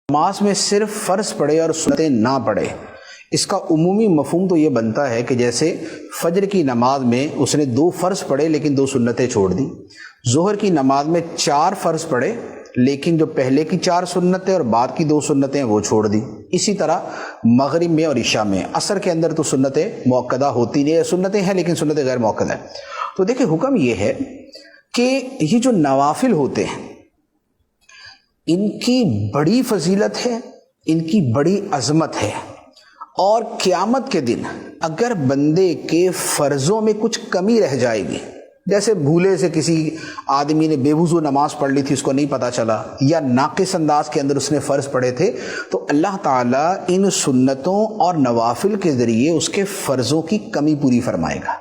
نماز میں صرف فرض پڑھے اور سنتیں نہ پڑھے، اس کا عمومی مفہوم تو یہ بنتا ہے کہ جیسے فجر کی نماز میں اس نے 2 فرض پڑھے لیکن 2 سنتیں چھوڑ دی، ظہر کی نماز میں 4 فرض پڑھے لیکن جو پہلے کی 4 سنتیں اور بعد کی 2 سنتیں وہ چھوڑ دی۔ اسی طرح مغرب میں اور عشاء میں، عصر کے اندر تو سنتیں مؤکدہ ہوتی نہیں، سنتیں ہیں لیکن سنتیں غیر مؤکدہ ہیں۔ تو دیکھیں حکم یہ ہے کہ یہ جو نوافل ہوتے ہیں ان کی بڑی فضیلت ہے، ان کی بڑی عظمت ہے، اور قیامت کے دن اگر بندے کے فرضوں میں کچھ کمی رہ جائے گی، جیسے بھولے سے کسی آدمی نے بے وضو نماز پڑھ لی تھی، اس کو نہیں پتہ چلا، یا ناقص انداز کے اندر اس نے فرض پڑھے تھے، تو اللہ تعالیٰ ان سنتوں اور نوافل کے ذریعے اس کے فرضوں کی کمی پوری فرمائے گا۔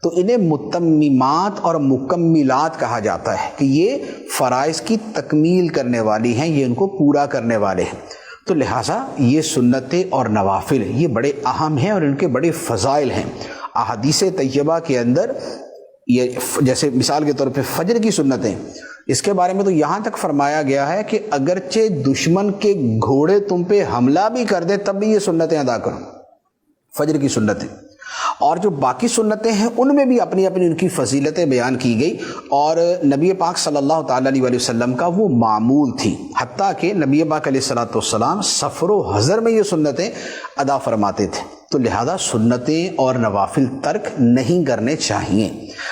تو انہیں متممات اور مکملات کہا جاتا ہے کہ یہ فرائض کی تکمیل کرنے والی ہیں، یہ ان کو پورا کرنے والے ہیں۔ تو لہٰذا یہ سنتیں اور نوافل یہ بڑے اہم ہیں اور ان کے بڑے فضائل ہیں۔ احادیث طیبہ کے اندر یہ جیسے مثال کے طور پہ فجر کی سنتیں، اس کے بارے میں تو یہاں تک فرمایا گیا ہے کہ اگرچہ دشمن کے گھوڑے تم پہ حملہ بھی کر دے تب بھی یہ سنتیں ادا کرو، فجر کی سنتیں۔ اور جو باقی سنتیں ہیں ان میں بھی اپنی اپنی ان کی فضیلتیں بیان کی گئی، اور نبی پاک صلی اللہ تعالیٰ علیہ وسلم کا وہ معمول تھی، حتیٰ کہ نبی پاک علیہ السلام سفر و حضر میں یہ سنتیں ادا فرماتے تھے۔ تو لہذا سنتیں اور نوافل ترک نہیں کرنے چاہیے۔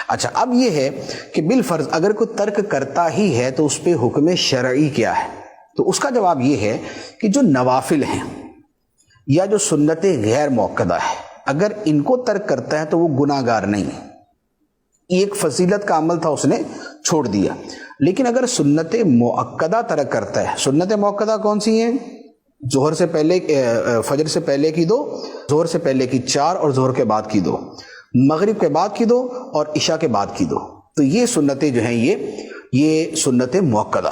اچھا، اب یہ ہے کہ بالفرض اگر کوئی ترک کرتا ہی ہے تو اس پہ حکم شرعی کیا ہے؟ تو اس کا جواب یہ ہے کہ جو نوافل ہیں یا جو سنتیں غیر مؤکدہ ہیں، اگر ان کو ترک کرتا ہے تو وہ گناہ گار نہیں ہے، ایک فضیلت کا عمل تھا اس نے چھوڑ دیا۔ لیکن اگر سنت مؤکدہ ترک کرتا ہے، سنت مؤکدہ کون سی ہیں؟ ظہر سے پہلے، فجر سے پہلے کی 2، ظہر سے پہلے کی 4 اور ظہر کے بعد کی 2، مغرب کے بعد کی 2 اور عشاء کے بعد کی 2۔ تو یہ سنتیں جو ہیں یہ سنت مؤکدہ۔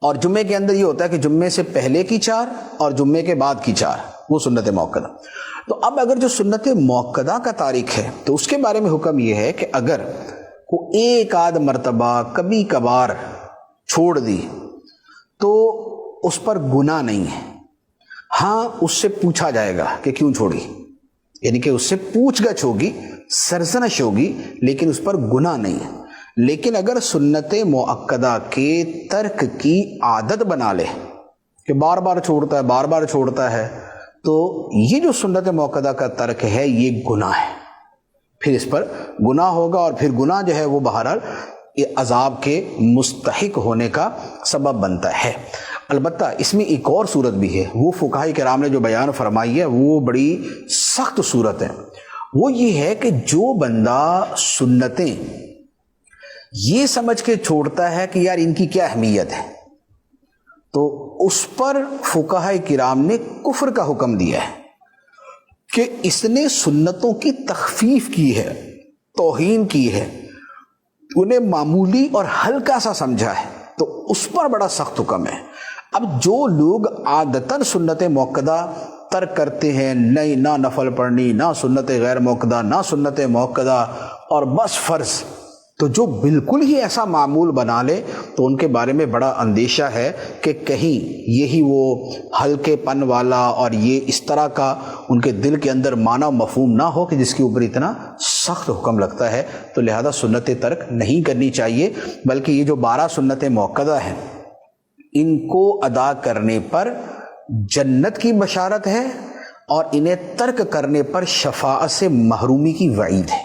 اور جمعے کے اندر یہ ہوتا ہے کہ جمعے سے پہلے کی 4 اور جمعے کے بعد کی 4، وہ سنت مؤکدہ۔ تو اب اگر جو سنت مؤکدہ کا تارک ہے تو اس کے بارے میں حکم یہ ہے کہ اگر وہ ایک آدھ مرتبہ کبھی کبھار چھوڑ دی تو اس پر گناہ نہیں ہے۔ ہاں، اس سے پوچھا جائے گا کہ کیوں چھوڑی، یعنی کہ اس سے پوچھ گچھ ہوگی، سرزنش ہوگی، لیکن اس پر گناہ نہیں ہے۔ لیکن اگر سنت مؤکدہ کے ترک کی عادت بنا لے کہ بار بار چھوڑتا ہے، بار بار چھوڑتا ہے، تو یہ جو سنت مؤکدہ کا ترک ہے یہ گناہ ہے، پھر اس پر گناہ ہوگا، اور پھر گناہ جو ہے وہ بہرحال عذاب کے مستحق ہونے کا سبب بنتا ہے۔ البتہ اس میں ایک اور صورت بھی ہے، وہ فقہاء کرام نے جو بیان فرمائی ہے وہ بڑی سخت صورت ہے۔ وہ یہ ہے کہ جو بندہ سنتیں یہ سمجھ کے چھوڑتا ہے کہ یار ان کی کیا اہمیت ہے، تو اس پر فقہاء کرام نے کفر کا حکم دیا ہے کہ اس نے سنتوں کی تخفیف کی ہے، توہین کی ہے، انہیں معمولی اور ہلکا سا سمجھا ہے، تو اس پر بڑا سخت حکم ہے۔ اب جو لوگ عادتاً سنت مؤکدہ ترک کرتے ہیں، نہ نفل پڑھنی، نہ سنت غیر مؤکدہ، نہ سنت مؤکدہ، اور بس فرض، تو جو بالکل ہی ایسا معمول بنا لے تو ان کے بارے میں بڑا اندیشہ ہے کہ کہیں یہی وہ ہلکے پن والا اور یہ اس طرح کا ان کے دل کے اندر معنی و مفہوم نہ ہو کہ جس کے اوپر اتنا سخت حکم لگتا ہے۔ تو لہذا سنت ترک نہیں کرنی چاہیے، بلکہ یہ جو 12 سنت مؤکدہ ہیں ان کو ادا کرنے پر جنت کی بشارت ہے، اور انہیں ترک کرنے پر شفاعت سے محرومی کی وعید ہے۔